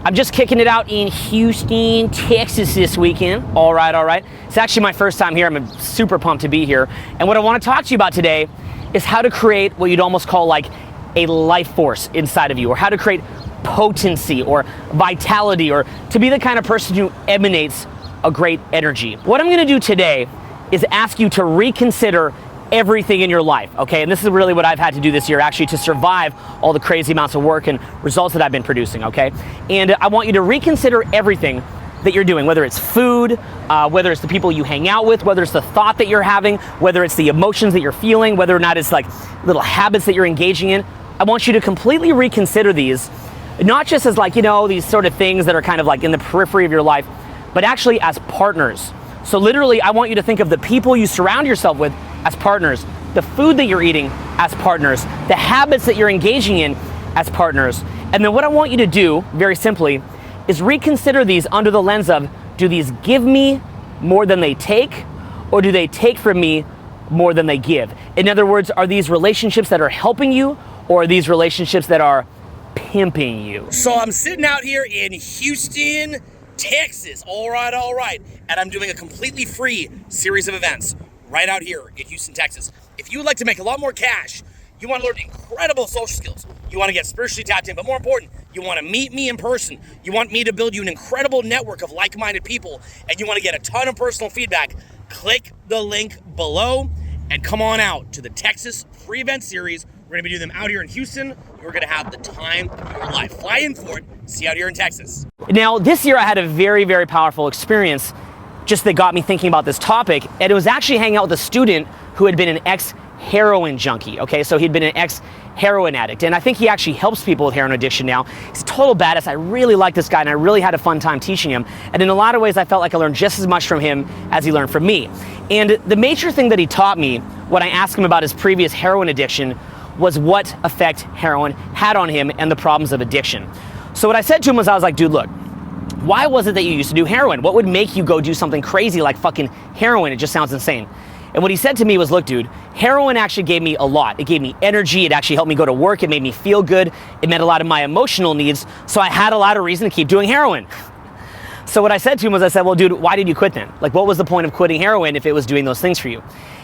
I'm just kicking it out in Houston, Texas this weekend. All right. It's actually my first time here. I'm super pumped to be here. And what I want to talk to you about today is how to create what you'd almost call like a life force inside of you, or how to create potency or vitality, or to be the kind of person who emanates a great energy. What I'm gonna do today is ask you to reconsider everything in your life, okay? And this is really what I've had to do this year, actually, to survive all the crazy amounts of work and results that I've been producing, okay? And I want you to reconsider everything that you're doing, whether it's food, whether it's the people you hang out with, whether it's the thought that you're having, whether it's the emotions that you're feeling, whether or not it's like little habits that you're engaging in. I want you to completely reconsider these, not just as like, you know, these sort of things that are kind of like in the periphery of your life, but actually as partners. So literally, I want you to think of the people you surround yourself with as partners, the food that you're eating as partners, the habits that you're engaging in as partners. And then what I want you to do, very simply, is reconsider these under the lens of, do these give me more than they take, or do they take from me more than they give? In other words, are these relationships that are helping you, or are these relationships that are pimping you? So I'm sitting out here in Houston, Texas. All right. And I'm doing a completely free series of events right out here in Houston, Texas. If you would like to make a lot more cash, you want to learn incredible social skills, you want to get spiritually tapped in, but more important, you want to meet me in person, you want me to build you an incredible network of like-minded people, and you want to get a ton of personal feedback, click the link below and come on out to the Texas free event series. We're going to be doing them out here in Houston. You're going to have the time of your life. Fly in for it. See you out here in Texas. Now, this year I had a very, very powerful experience just that got me thinking about this topic. And it was actually hanging out with a student who had been an ex-heroin junkie. Okay, so he'd been an ex-heroin addict. And I think he actually helps people with heroin addiction now. He's a total badass. I really like this guy, and I really had a fun time teaching him. And in a lot of ways, I felt like I learned just as much from him as he learned from me. And the major thing that he taught me when I asked him about his previous heroin addiction was what effect heroin had on him and the problems of addiction. So what I said to him was, I was like, dude, look, why was it that you used to do heroin? What would make you go do something crazy like fucking heroin? It just sounds insane. And what he said to me was, look, dude, heroin actually gave me a lot. It gave me energy. It actually helped me go to work. It made me feel good. It met a lot of my emotional needs. So I had a lot of reason to keep doing heroin. So what I said to him was, I said, well, dude, why did you quit then? Like, what was the point of quitting heroin if it was doing those things for you?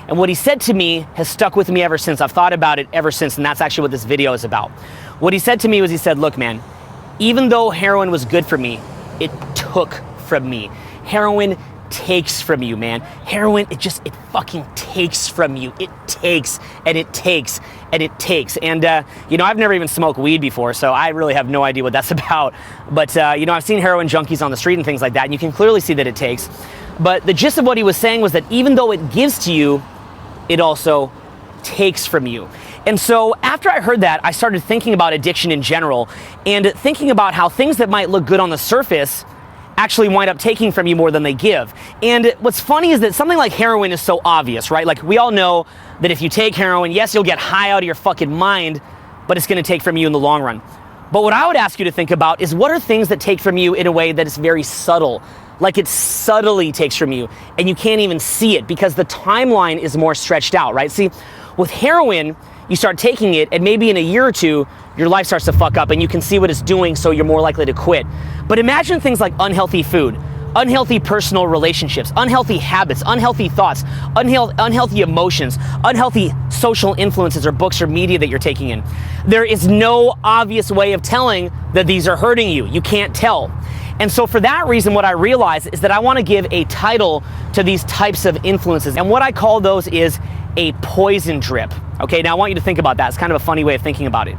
And what he said to me has stuck with me ever since. I've thought about it ever since, and that's actually what this video is about. What he said to me was, he said, look, man, even though heroin was good for me, it took from me. Heroin takes from you, man. Heroin, it fucking takes from you. It takes, and it takes, and it takes. And, you know, I've never even smoked weed before, so I really have no idea what that's about. But, you know, I've seen heroin junkies on the street and things like that, and you can clearly see that it takes. But the gist of what he was saying was that even though it gives to you, it also takes from you. And so after I heard that, I started thinking about addiction in general, and thinking about how things that might look good on the surface actually wind up taking from you more than they give. And what's funny is that something like heroin is so obvious, right? Like, we all know that if you take heroin, yes, you'll get high out of your fucking mind, but it's gonna take from you in the long run. But what I would ask you to think about is, what are things that take from you in a way that is very subtle? Like, it subtly takes from you and you can't even see it because the timeline is more stretched out, right? See, with heroin, you start taking it and maybe in a year or two, your life starts to fuck up and you can see what it's doing, so you're more likely to quit. But imagine things like unhealthy food, unhealthy personal relationships, unhealthy habits, unhealthy thoughts, unhealthy emotions, unhealthy social influences or books or media that you're taking in. There is no obvious way of telling that these are hurting you. You can't tell. And so for that reason, what I realized is that I want to give a title to these types of influences. And what I call those is a poison drip. Okay, now I want you to think about that. It's kind of a funny way of thinking about it.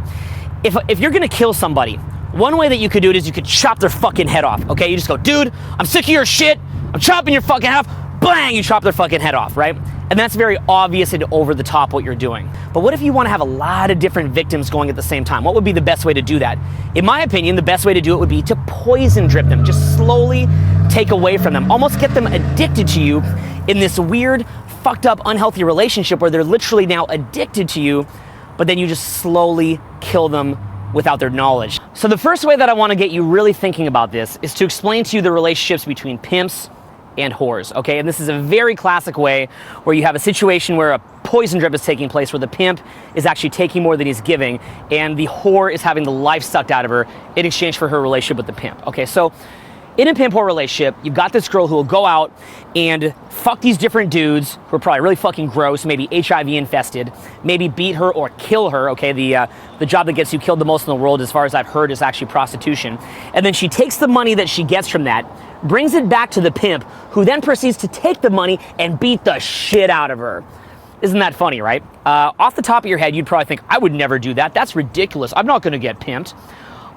If you're gonna kill somebody, one way that you could do it is you could chop their fucking head off. Okay, you just go, dude, I'm sick of your shit. I'm chopping your fucking head off. Bang, you chop their fucking head off, right? And that's very obvious and over the top what you're doing. But what if you want to have a lot of different victims going at the same time? What would be the best way to do that? In my opinion, the best way to do it would be to poison drip them. Just slowly take away from them. Almost get them addicted to you in this weird, fucked up, unhealthy relationship where they're literally now addicted to you, but then you just slowly kill them without their knowledge. So the first way that I want to get you really thinking about this is to explain to you the relationships between pimps and whores, okay? And this is a very classic way where you have a situation where a poison drip is taking place, where the pimp is actually taking more than he's giving, and the whore is having the life sucked out of her in exchange for her relationship with the pimp. Okay, so in a pimp whore relationship, you've got this girl who will go out and fuck these different dudes who are probably really fucking gross, maybe HIV infested, maybe beat her or kill her, okay? The job that gets you killed the most in the world, as far as I've heard, is actually prostitution. And then she takes the money that she gets from that, brings it back to the pimp, who then proceeds to take the money and beat the shit out of her. Isn't that funny, right? Off the top of your head, you'd probably think, I would never do that. That's ridiculous. I'm not gonna get pimped.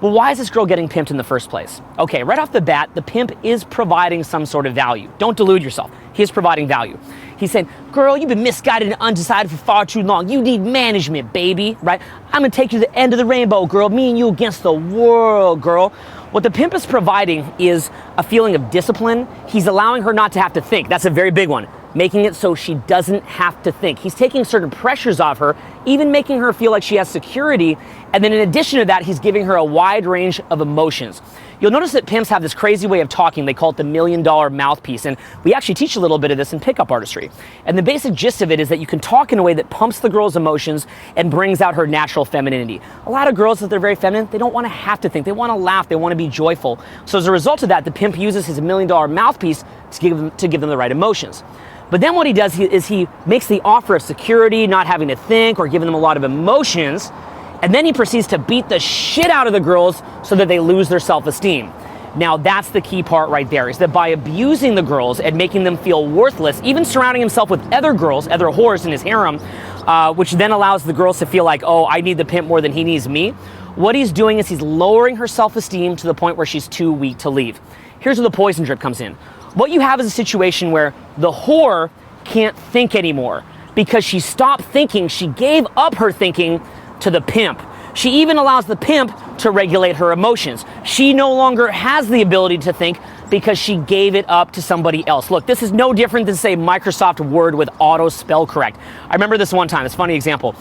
Well, why is this girl getting pimped in the first place? Okay, right off the bat, the pimp is providing some sort of value. Don't delude yourself. He is providing value. He's saying, girl, you've been misguided and undecided for far too long. You need management, baby, right? I'm gonna take you to the end of the rainbow, girl. Me and you against the world, girl. What the pimp is providing is a feeling of discipline. He's allowing her not to have to think. That's a very big one. Making it so she doesn't have to think. He's taking certain pressures off her, even making her feel like she has security. And then in addition to that, he's giving her a wide range of emotions. You'll notice that pimps have this crazy way of talking. They call it the $1 million mouthpiece. And we actually teach a little bit of this in pickup artistry. And the basic gist of it is that you can talk in a way that pumps the girl's emotions and brings out her natural femininity. A lot of girls, if they're very feminine, they don't want to have to think. They want to laugh. They want to be joyful. So as a result of that, the pimp uses his $1 million mouthpiece to give them the right emotions. But then what he does is he makes the offer of security, not having to think or giving them a lot of emotions, and then he proceeds to beat the shit out of the girls so that they lose their self-esteem. Now that's the key part right there, is that by abusing the girls and making them feel worthless, even surrounding himself with other girls, other whores in his harem, which then allows the girls to feel like, oh, I need the pimp more than he needs me, what he's doing is he's lowering her self-esteem to the point where she's too weak to leave. Here's where the poison drip comes in. What you have is a situation where the whore can't think anymore because she stopped thinking. She gave up her thinking to the pimp. She even allows the pimp to regulate her emotions. She no longer has the ability to think because she gave it up to somebody else. Look, this is no different than, say, Microsoft Word with auto spell correct. I remember this one time, it's a funny example.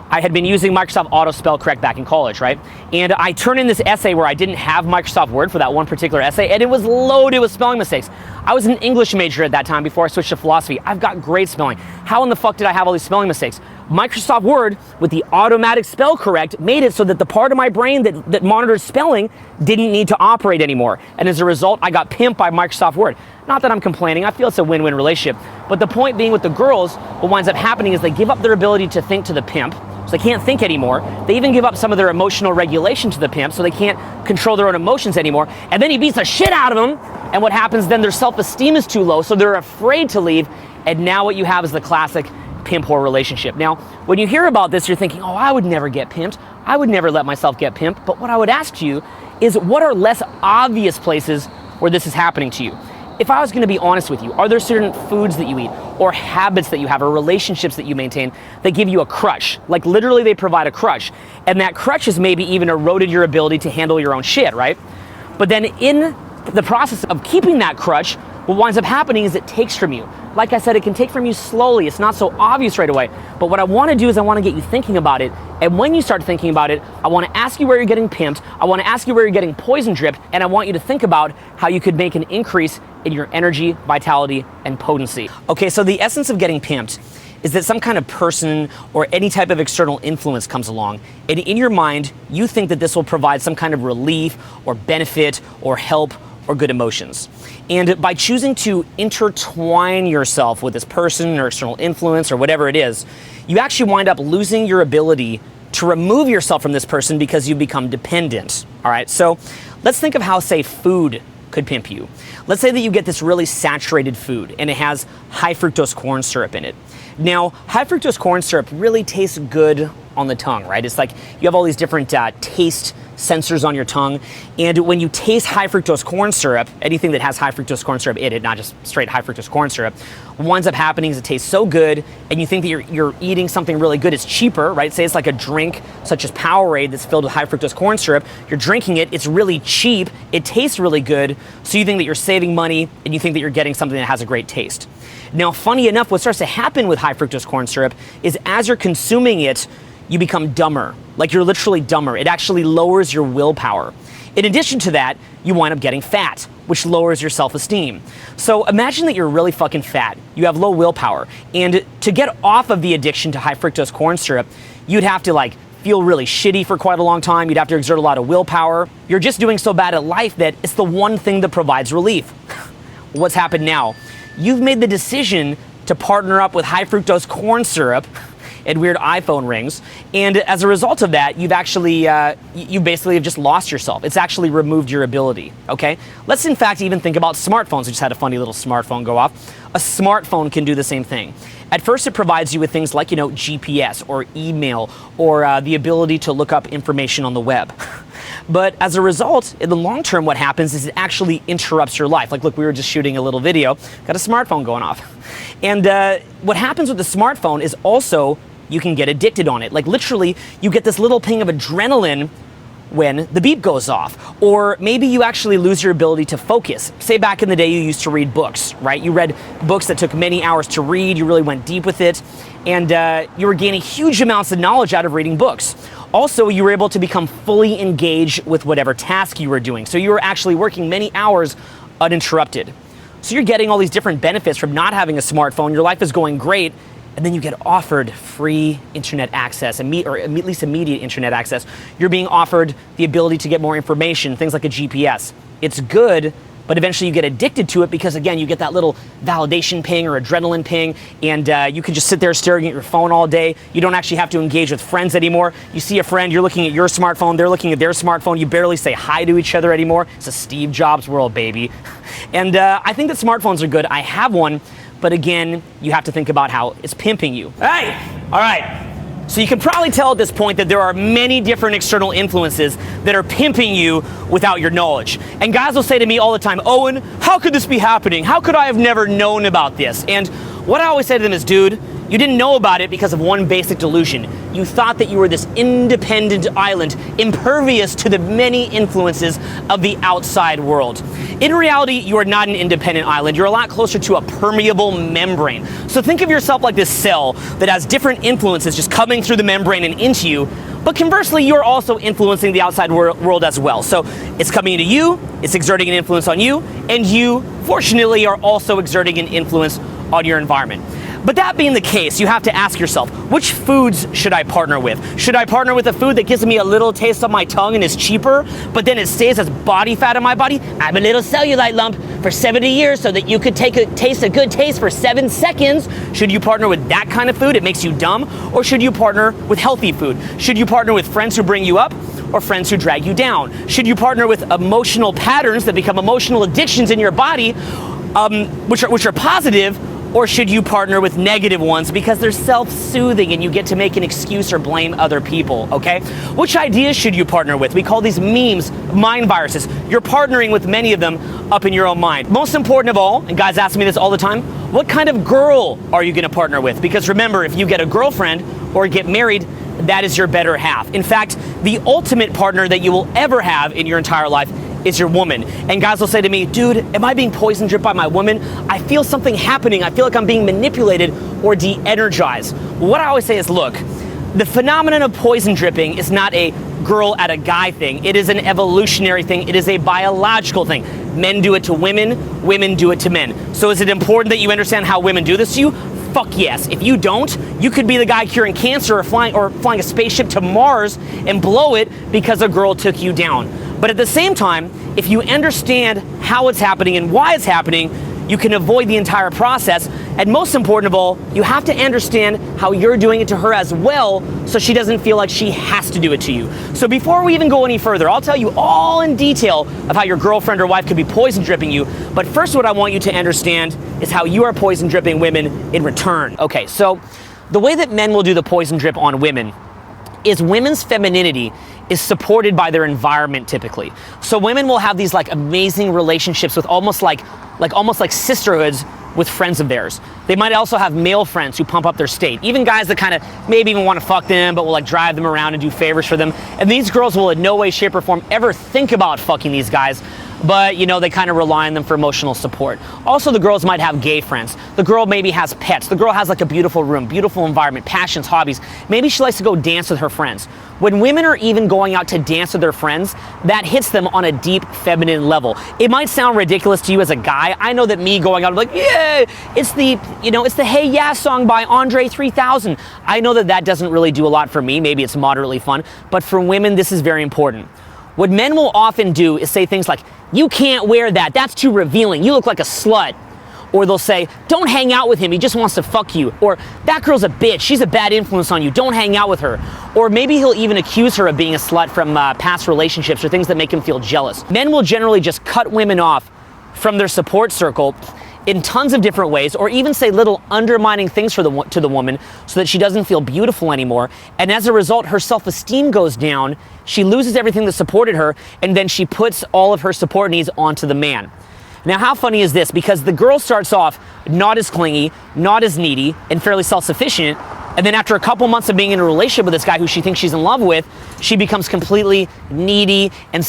I had been using Microsoft Auto Spell Correct back in college, right? And I turned in this essay where I didn't have Microsoft Word for that one particular essay, and it was loaded with spelling mistakes. I was an English major at that time before I switched to philosophy. I've got great spelling. How in the fuck did I have all these spelling mistakes? Microsoft Word, with the automatic spell correct, made it so that the part of my brain that monitors spelling didn't need to operate anymore. And as a result, I got pimped by Microsoft Word. Not that I'm complaining, I feel it's a win-win relationship. But the point being with the girls, what winds up happening is they give up their ability to think to the pimp, so they can't think anymore. They even give up some of their emotional regulation to the pimp, so they can't control their own emotions anymore. And then he beats the shit out of them, and what happens then, their self-esteem is too low, so they're afraid to leave, and now what you have is the classic pimp-whore relationship. Now, when you hear about this, you're thinking, oh, I would never get pimped. I would never let myself get pimped. But what I would ask you is, what are less obvious places where this is happening to you? If I was going to be honest with you, are there certain foods that you eat or habits that you have or relationships that you maintain that give you a crutch? Like literally they provide a crutch. And that crutch has maybe even eroded your ability to handle your own shit, right? But then in the process of keeping that crutch, what winds up happening is it takes from you. Like I said, it can take from you slowly. It's not so obvious right away. But what I want to do is I want to get you thinking about it. And when you start thinking about it, I want to ask you where you're getting pimped. I want to ask you where you're getting poison dripped. And I want you to think about how you could make an increase in your energy, vitality, and potency. Okay, so the essence of getting pimped is that some kind of person or any type of external influence comes along, and in your mind, you think that this will provide some kind of relief or benefit or help or good emotions. And by choosing to intertwine yourself with this person or external influence or whatever it is, you actually wind up losing your ability to remove yourself from this person because you become dependent. All right, so let's think of how, say, food could pimp you. Let's say that you get this really saturated food and it has high fructose corn syrup in it. Now, high fructose corn syrup really tastes good on the tongue, right? It's like you have all these different taste sensors on your tongue, and when you taste high fructose corn syrup, anything that has high fructose corn syrup in it, not just straight high fructose corn syrup, what winds up happening is it tastes so good, and you think that you're eating something really good. It's cheaper, right? Say it's like a drink such as Powerade that's filled with high fructose corn syrup. You're drinking it, it's really cheap, it tastes really good, so you think that you're saving money, and you think that you're getting something that has a great taste. Now, funny enough, what starts to happen with high fructose corn syrup is as you're consuming it, you become dumber. Like you're literally dumber. It actually lowers your willpower. In addition to that, you wind up getting fat. which lowers your self-esteem. So imagine that you're really fucking fat, you have low willpower, and to get off of the addiction to high fructose corn syrup, you'd have to like feel really shitty for quite a long time, you'd have to exert a lot of willpower. You're just doing so bad at life that it's the one thing that provides relief. What's happened now? You've made the decision to partner up with high fructose corn syrup and weird iPhone rings, and as a result of that, you've actually, you basically have just lost yourself. It's actually removed your ability, okay? Let's in fact even think about smartphones. We just had a funny little smartphone go off. A smartphone can do the same thing. At first, it provides you with things like, you know, GPS or email or the ability to look up information on the web. But as a result, in the long term, what happens is it actually interrupts your life. Like, look, we were just shooting a little video, got a smartphone going off. And what happens with the smartphone is also you can get addicted on it. Like literally, you get this little ping of adrenaline when the beep goes off. Or maybe you actually lose your ability to focus. Say back in the day you used to read books, right? You read books that took many hours to read, you really went deep with it, and you were gaining huge amounts of knowledge out of reading books. Also, you were able to become fully engaged with whatever task you were doing. So you were actually working many hours uninterrupted. So you're getting all these different benefits from not having a smartphone, your life is going great, and then you get offered free internet access, or at least immediate internet access. You're being offered the ability to get more information, things like a GPS. It's good, but eventually you get addicted to it because, again, you get that little validation ping or adrenaline ping, and you can just sit there staring at your phone all day. You don't actually have to engage with friends anymore. You see a friend, you're looking at your smartphone, they're looking at their smartphone, you barely say hi to each other anymore. It's a Steve Jobs world, baby. And I think that smartphones are good. I have one. But again, you have to think about how it's pimping you. Hey, all right. So you can probably tell at this point that there are many different external influences that are pimping you without your knowledge. And guys will say to me all the time, Owen, how could this be happening? How could I have never known about this? And what I always say to them is, dude, you didn't know about it because of one basic delusion. You thought that you were this independent island, impervious to the many influences of the outside world. In reality, you are not an independent island. You're a lot closer to a permeable membrane. So think of yourself like this cell that has different influences just coming through the membrane and into you. But conversely, you're also influencing the outside world as well. So it's coming into you, it's exerting an influence on you, and you, fortunately, are also exerting an influence on your environment. But that being the case, you have to ask yourself, which foods should I partner with? Should I partner with a food that gives me a little taste on my tongue and is cheaper, but then it stays as body fat in my body? I have a little cellulite lump for 70 years so that you could taste a good taste for 7 seconds. Should you partner with that kind of food? It makes you dumb. Or should you partner with healthy food? Should you partner with friends who bring you up or friends who drag you down? Should you partner with emotional patterns that become emotional addictions in your body, which are positive? Or should you partner with negative ones because they're self-soothing and you get to make an excuse or blame other people, okay? Which ideas should you partner with? We call these memes mind viruses. You're partnering with many of them up in your own mind. Most important of all, and guys ask me this all the time, what kind of girl are you gonna partner with? Because remember, if you get a girlfriend or get married, that is your better half. In fact, the ultimate partner that you will ever have in your entire life is your woman. And guys will say to me, dude, am I being poison dripped by my woman? I feel something happening. I feel like I'm being manipulated or de-energized. What I always say is, look, the phenomenon of poison dripping is not a girl at a guy thing. It is an evolutionary thing. It is a biological thing. Men do it to women, women do it to men. So is it important that you understand how women do this to you? Fuck yes. If you don't, you could be the guy curing cancer or flying a spaceship to Mars and blow it because a girl took you down. But at the same time, if you understand how it's happening and why it's happening, you can avoid the entire process. And most important of all, you have to understand how you're doing it to her as well, so she doesn't feel like she has to do it to you. So before we even go any further, I'll tell you all in detail of how your girlfriend or wife could be poison dripping you. But first, what I want you to understand is how you are poison dripping women in return. Okay, so the way that men will do the poison drip on women is women's femininity is supported by their environment typically. So women will have these like amazing relationships with almost like sisterhoods with friends of theirs. They might also have male friends who pump up their state. Even guys that kind of maybe even want to fuck them, but will like drive them around and do favors for them. And these girls will in no way, shape, or form ever think about fucking these guys. but you know, they kind of rely on them for emotional support. Also, the girls might have gay friends. The girl maybe has pets. The girl has like a beautiful room, beautiful environment, passions, hobbies. Maybe she likes to go dance with her friends. When women are even going out to dance with their friends, that hits them on a deep feminine level. It might sound ridiculous to you as a guy. I know that me going out, I'm like, yeah, it's the Hey Yeah song by Andre 3000. I know that doesn't really do a lot for me. Maybe it's moderately fun, but for women, this is very important. What men will often do is say things like, you can't wear that, that's too revealing, you look like a slut. Or they'll say, don't hang out with him, he just wants to fuck you. Or, that girl's a bitch, she's a bad influence on you, don't hang out with her. Or maybe he'll even accuse her of being a slut from past relationships or things that make him feel jealous. Men will generally just cut women off from their support circle in tons of different ways, or even say little undermining things to the woman so that she doesn't feel beautiful anymore. And as a result, her self-esteem goes down, she loses everything that supported her, and then she puts all of her support needs onto the man. Now, how funny is this? Because the girl starts off not as clingy, not as needy, and fairly self-sufficient, and then after a couple months of being in a relationship with this guy who she thinks she's in love with, she becomes completely needy and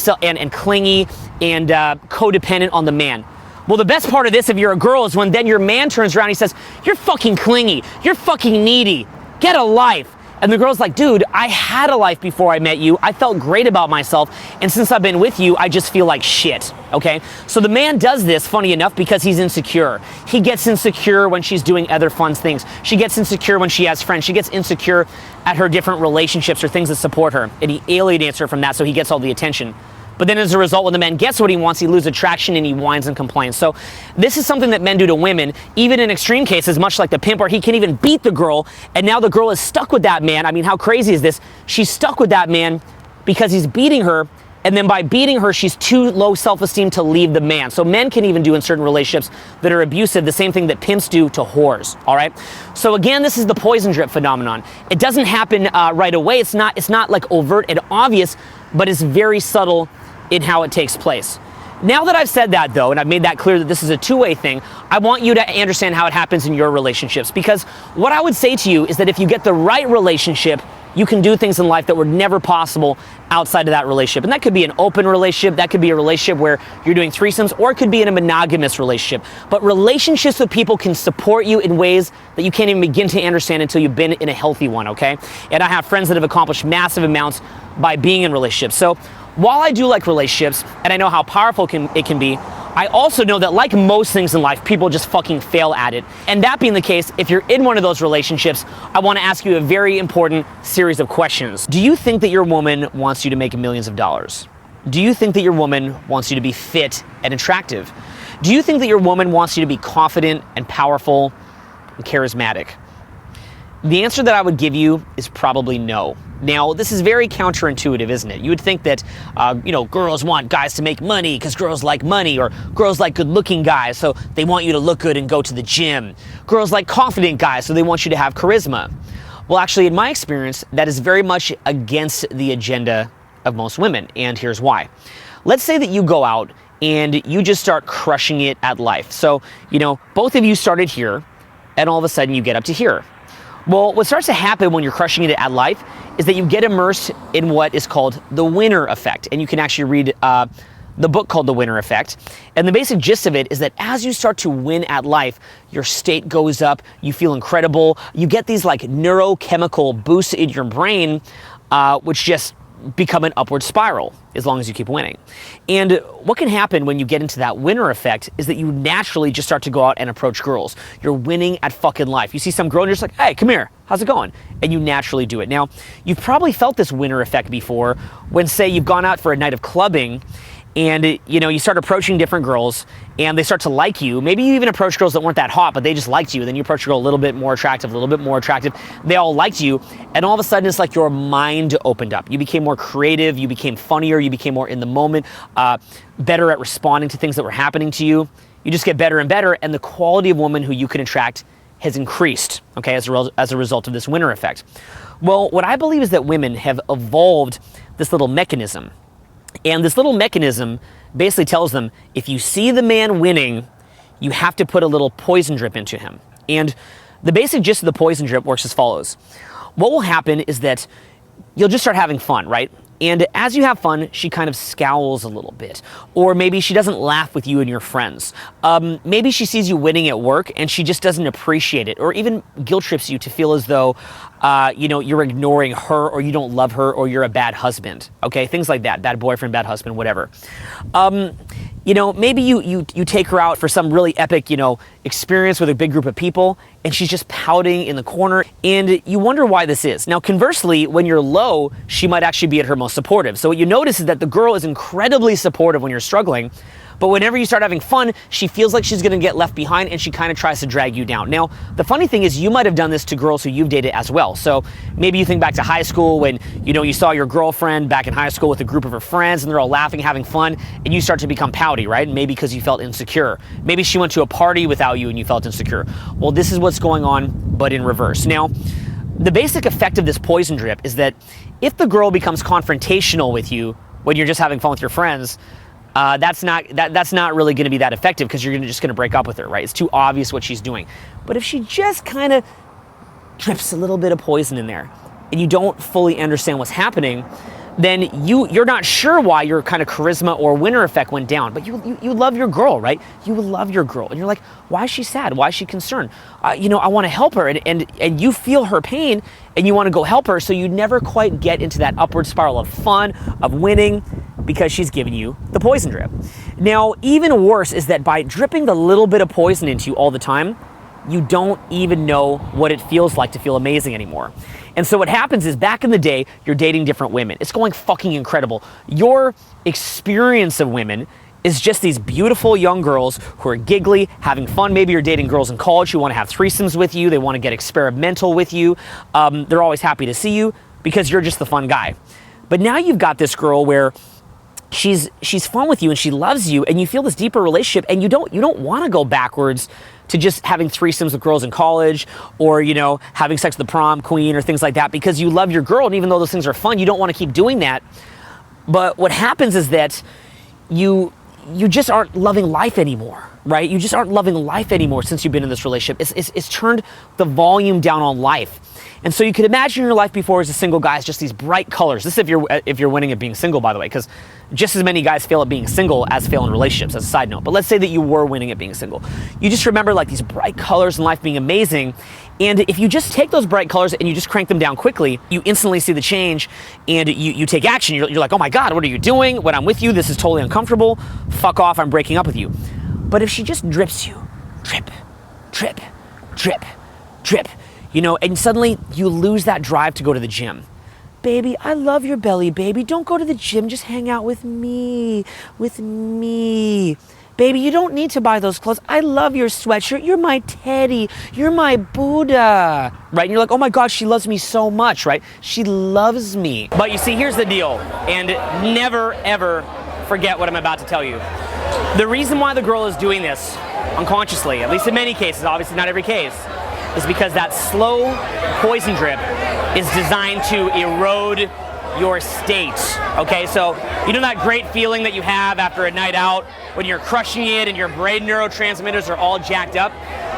clingy and codependent on the man. Well, the best part of this, if you're a girl, is when then your man turns around and he says, you're fucking clingy, you're fucking needy, get a life. And the girl's like, dude, I had a life before I met you. I felt great about myself. And since I've been with you, I just feel like shit, okay? So the man does this, funny enough, because he's insecure. He gets insecure when she's doing other fun things. She gets insecure when she has friends. She gets insecure at her different relationships or things that support her. And he alienates her from that, so he gets all the attention. But then as a result, when the man gets what he wants, he loses attraction and he whines and complains. So this is something that men do to women, even in extreme cases, much like the pimp, where he can even beat the girl, and now the girl is stuck with that man. I mean, how crazy is this? She's stuck with that man because he's beating her, and then by beating her, she's too low self-esteem to leave the man. So men can even do in certain relationships that are abusive the same thing that pimps do to whores, all right? So again, this is the poison drip phenomenon. It doesn't happen right away. It's not like overt and obvious, but it's very subtle in how it takes place. Now that I've said that, though, and I've made that clear that this is a two-way thing, I want you to understand how it happens in your relationships, because what I would say to you is that if you get the right relationship, you can do things in life that were never possible outside of that relationship. And that could be an open relationship, that could be a relationship where you're doing threesomes, or it could be in a monogamous relationship. But relationships with people can support you in ways that you can't even begin to understand until you've been in a healthy one, okay? And I have friends that have accomplished massive amounts by being in relationships. So while I do like relationships, and I know how powerful it can be, I also know that like most things in life, people just fucking fail at it. And that being the case, if you're in one of those relationships, I want to ask you a very important series of questions. Do you think that your woman wants you to make millions of dollars? Do you think that your woman wants you to be fit and attractive? Do you think that your woman wants you to be confident and powerful and charismatic? The answer that I would give you is probably no. Now, this is very counterintuitive, isn't it? You would think that, girls want guys to make money because girls like money, or girls like good-looking guys, so they want you to look good and go to the gym. Girls like confident guys, so they want you to have charisma. Well, actually, in my experience, that is very much against the agenda of most women, and here's why. Let's say that you go out and you just start crushing it at life. So, both of you started here, and all of a sudden you get up to here. Well, what starts to happen when you're crushing it at life is that you get immersed in what is called the winner effect. And you can actually read the book called The Winner Effect. And the basic gist of it is that as you start to win at life, your state goes up, you feel incredible, you get these like neurochemical boosts in your brain, which just become an upward spiral as long as you keep winning. And what can happen when you get into that winner effect is that you naturally just start to go out and approach girls. You're winning at fucking life. You see some girl and you're just like, hey, come here, how's it going? And you naturally do it. Now, you've probably felt this winner effect before when, say, you've gone out for a night of clubbing and you start approaching different girls and they start to like you. Maybe you even approach girls that weren't that hot, but they just liked you. Then you approach a girl a little bit more attractive, a little bit more attractive. They all liked you. And all of a sudden it's like your mind opened up. You became more creative, you became funnier, you became more in the moment, better at responding to things that were happening to you. You just get better and better, and the quality of woman who you can attract has increased, okay, as a result of this winner effect. Well, what I believe is that women have evolved this little mechanism. And this little mechanism basically tells them, if you see the man winning, you have to put a little poison drip into him. And the basic gist of the poison drip works as follows. What will happen is that you'll just start having fun, right? And as you have fun, she kind of scowls a little bit. Or maybe she doesn't laugh with you and your friends. Maybe she sees you winning at work and she just doesn't appreciate it, or even guilt trips you to feel as though you're ignoring her, or you don't love her, or you're a bad husband. Okay, things like that. Bad boyfriend, bad husband, whatever. Maybe you take her out for some really epic, experience with a big group of people, and she's just pouting in the corner, and you wonder why this is. Now, conversely, when you're low, she might actually be at her most supportive. So what you notice is that the girl is incredibly supportive when you're struggling, but whenever you start having fun, she feels like she's gonna get left behind, and she kind of tries to drag you down. Now, the funny thing is you might have done this to girls who you've dated as well. So maybe you think back to high school when, you saw your girlfriend back in high school with a group of her friends, and they're all laughing, having fun, and you start to become pouty, right? Maybe because you felt insecure. Maybe she went to a party without you and you felt insecure. Well, this is what's going on, but in reverse. Now, the basic effect of this poison drip is that if the girl becomes confrontational with you when you're just having fun with your friends, that's not really going to be that effective, because you're just going to break up with her, right? It's too obvious what she's doing. But if she just kind of drips a little bit of poison in there, and you don't fully understand what's happening, then you're not sure why your kind of charisma or winner effect went down. But you love your girl, right? You love your girl, and you're like, why is she sad? Why is she concerned? I want to help her, and you feel her pain, and you want to go help her. So you never quite get into that upward spiral of fun, of winning, because she's giving you the poison drip. Now, even worse is that by dripping the little bit of poison into you all the time, you don't even know what it feels like to feel amazing anymore. And so what happens is, back in the day, you're dating different women. It's going fucking incredible. Your experience of women is just these beautiful young girls who are giggly, having fun. Maybe you're dating girls in college who want to have threesomes with you. They want to get experimental with you. They're always happy to see you because you're just the fun guy. But now you've got this girl where she's fun with you and she loves you, and you feel this deeper relationship, and you don't want to go backwards to just having threesomes with girls in college, or having sex with the prom queen or things like that, because you love your girl, and even though those things are fun, you don't want to keep doing that. But what happens is that you just aren't loving life anymore, right? You just aren't loving life anymore since you've been in this relationship. It's turned the volume down on life. And so you could imagine your life before as a single guy is just these bright colors. This is if you're winning at being single, by the way, because just as many guys fail at being single as fail in relationships, as a side note. But let's say that you were winning at being single. You just remember like these bright colors in life being amazing. And if you just take those bright colors and you just crank them down quickly, you instantly see the change, and you take action. You're like, oh my God, what are you doing? When I'm with you, this is totally uncomfortable. Fuck off, I'm breaking up with you. But if she just drips you, drip, drip, drip, drip, and suddenly you lose that drive to go to the gym. Baby, I love your belly, baby. Don't go to the gym, just hang out with me, Baby, you don't need to buy those clothes. I love your sweatshirt. You're my teddy. You're my Buddha, right? And you're like, oh my God, she loves me so much, right? She loves me. But you see, here's the deal, and never, ever forget what I'm about to tell you. The reason why the girl is doing this unconsciously, at least in many cases, obviously not every case, is because that slow poison drip is designed to erode your state, okay? So you know that great feeling that you have after a night out when you're crushing it and your brain neurotransmitters are all jacked up?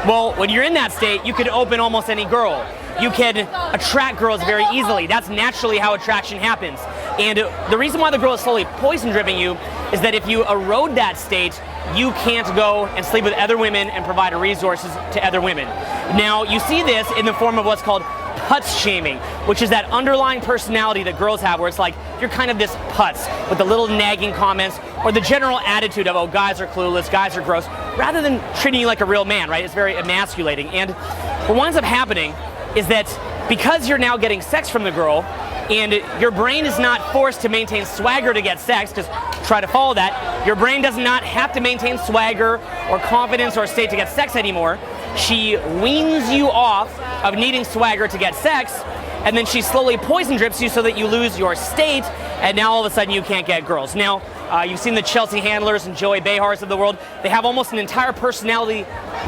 Well, when you're in that state, you could open almost any girl. You can attract girls very easily. That's naturally how attraction happens. And the reason why the girl is slowly poison dripping you is that if you erode that state, you can't go and sleep with other women and provide resources to other women. Now, you see this in the form of what's called putz shaming, which is that underlying personality that girls have where it's like, you're kind of this putz with the little nagging comments or the general attitude of, oh, guys are clueless, guys are gross, rather than treating you like a real man, right? It's very emasculating. And what winds up happening is that because you're now getting sex from the girl, and your brain is not forced to maintain swagger to get sex, because try to follow that, your brain does not have to maintain swagger or confidence or state to get sex anymore. She weans you off of needing swagger to get sex, and then she slowly poison drips you so that you lose your state, and now all of a sudden you can't get girls. Now, you've seen the Chelsea Handlers and Joey Behars of the world. They have almost an entire personality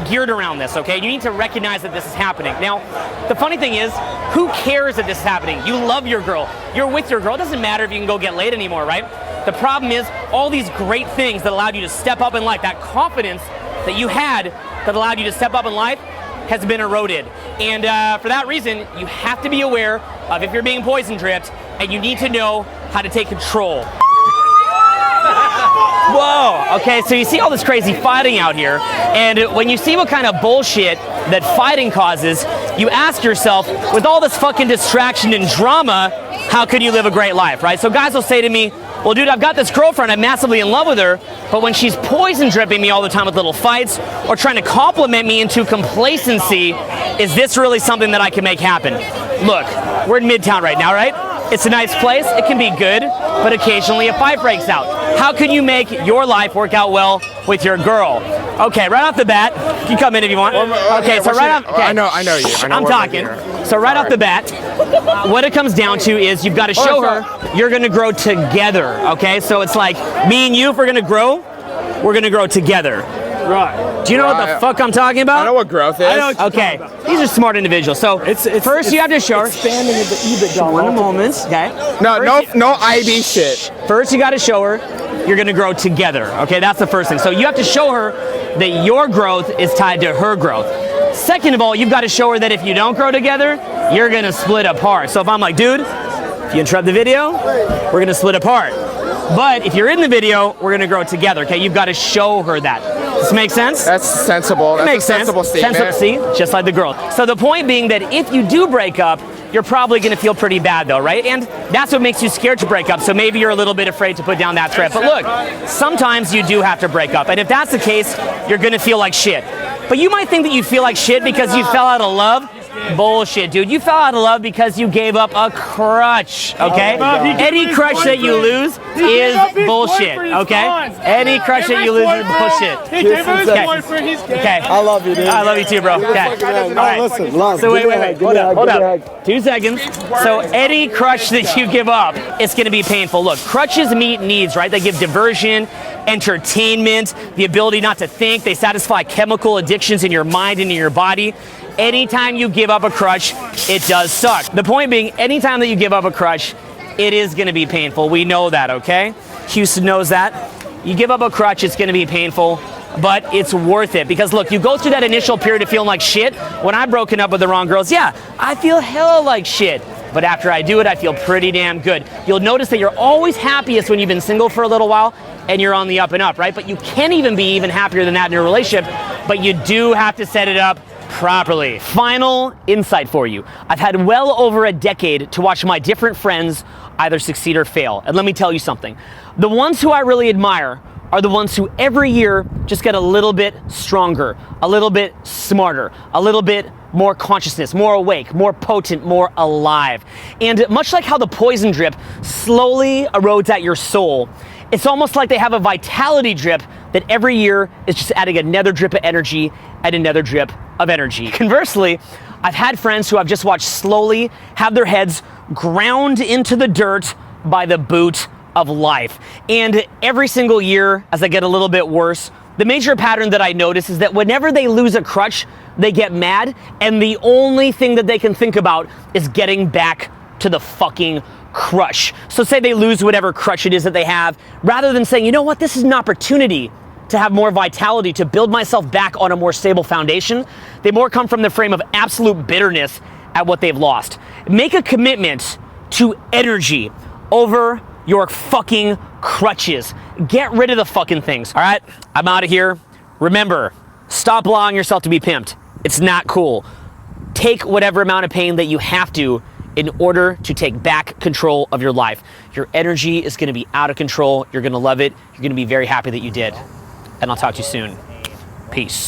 geared around this, okay? You need to recognize that this is happening. Now, the funny thing is, who cares that this is happening? You love your girl. You're with your girl. It doesn't matter if you can go get laid anymore, right? The problem is, all these great things that allowed you to step up in life, that confidence that you had that allowed you to step up in life, has been eroded. And for that reason, you have to be aware of if you're being poison dripped, and you need to know how to take control. Whoa, okay, so you see all this crazy fighting out here, and when you see what kind of bullshit that fighting causes, you ask yourself, with all this fucking distraction and drama, how could you live a great life, right? So guys will say to me, well, dude, I've got this girlfriend, I'm massively in love with her, but when she's poison dripping me all the time with little fights or trying to compliment me into complacency, is this really something that I can make happen? Look, we're in Midtown right now, right? It's a nice place, it can be good, but occasionally a fight breaks out. How can you make your life work out well with your girl? Okay, right off the bat, you can come in if you want. Okay, so right off, okay. I know you. I'm talking. So right off the bat, what it comes down to is you've got to show her you're gonna grow together, okay? So it's like, me and you, if we're gonna grow together. Right. Do you know what the fuck I'm talking about? I know what growth is. I know what you're Okay, talking about. these are smart individuals. So first you have to show her. Expanding of the EBITDA. One moment, okay? No IB shit. First you got to show her you're going to grow together, okay? That's the first thing. So you have to show her that your growth is tied to her growth. Second of all, you've got to show her that if you don't grow together, you're going to split apart. So if I'm like, dude, if you interrupt the video, we're going to split apart. But if you're in the video, we're going to grow together, okay? You've got to show her that. Does this make sense? That's sensible. That's Makes a sensible sense. statement. See, just like the girl. So the point being that if you do break up, you're probably going to feel pretty bad though, right? And that's what makes you scared to break up. So maybe you're a little bit afraid to put down that threat. But look, sometimes you do have to break up. And if that's the case, you're going to feel like shit. But you might think that you feel like shit because you fell out of love. Bullshit, dude. You fell out of love because you gave up a crutch, okay? Any crutch that you lose is bullshit, okay? Any crutch that you lose is bullshit. He gave up his boyfriend, he's gay. Okay. I love you, dude. I love you too, bro. Okay. No, listen, love. So wait. Hold up. 2 seconds. So any crutch that you give up, it's going to be painful. Look, crutches meet needs, right? They give diversion, entertainment, the ability not to think. They satisfy chemical addictions in your mind and in your body. Anytime you give up a crutch, it does suck. The point being, anytime that you give up a crutch, it is going to be painful. We know that, okay? Houston knows that. You give up a crutch, it's going to be painful, but it's worth it. Because look, you go through that initial period of feeling like shit. When I've broken up with the wrong girls, yeah, I feel hella like shit. But after I do it, I feel pretty damn good. You'll notice that you're always happiest when you've been single for a little while and you're on the up and up, right? But you can even be even happier than that in your relationship, but you do have to set it up properly. Final insight for you. I've had well over a decade to watch my different friends either succeed or fail. And let me tell you something. The ones who I really admire are the ones who every year just get a little bit stronger, a little bit smarter, a little bit more consciousness, more awake, more potent, more alive. And much like how the poison drip slowly erodes at your soul, it's almost like they have a vitality drip that every year is just adding another drip of energy and another drip of energy. Conversely, I've had friends who I've just watched slowly have their heads ground into the dirt by the boot of life. And every single year, as I get a little bit worse, the major pattern that I notice is that whenever they lose a crutch, they get mad, and the only thing that they can think about is getting back to the fucking crutch. So say they lose whatever crutch it is that they have, rather than saying, you know what, this is an opportunity to have more vitality, to build myself back on a more stable foundation, they more come from the frame of absolute bitterness at what they've lost. Make a commitment to energy over your fucking crutches. Get rid of the fucking things. All right, I'm out of here. Remember, stop allowing yourself to be pimped. It's not cool. Take whatever amount of pain that you have to in order to take back control of your life. Your energy is gonna be out of control. You're gonna love it. You're gonna be very happy that you did. And I'll talk to you soon. Peace.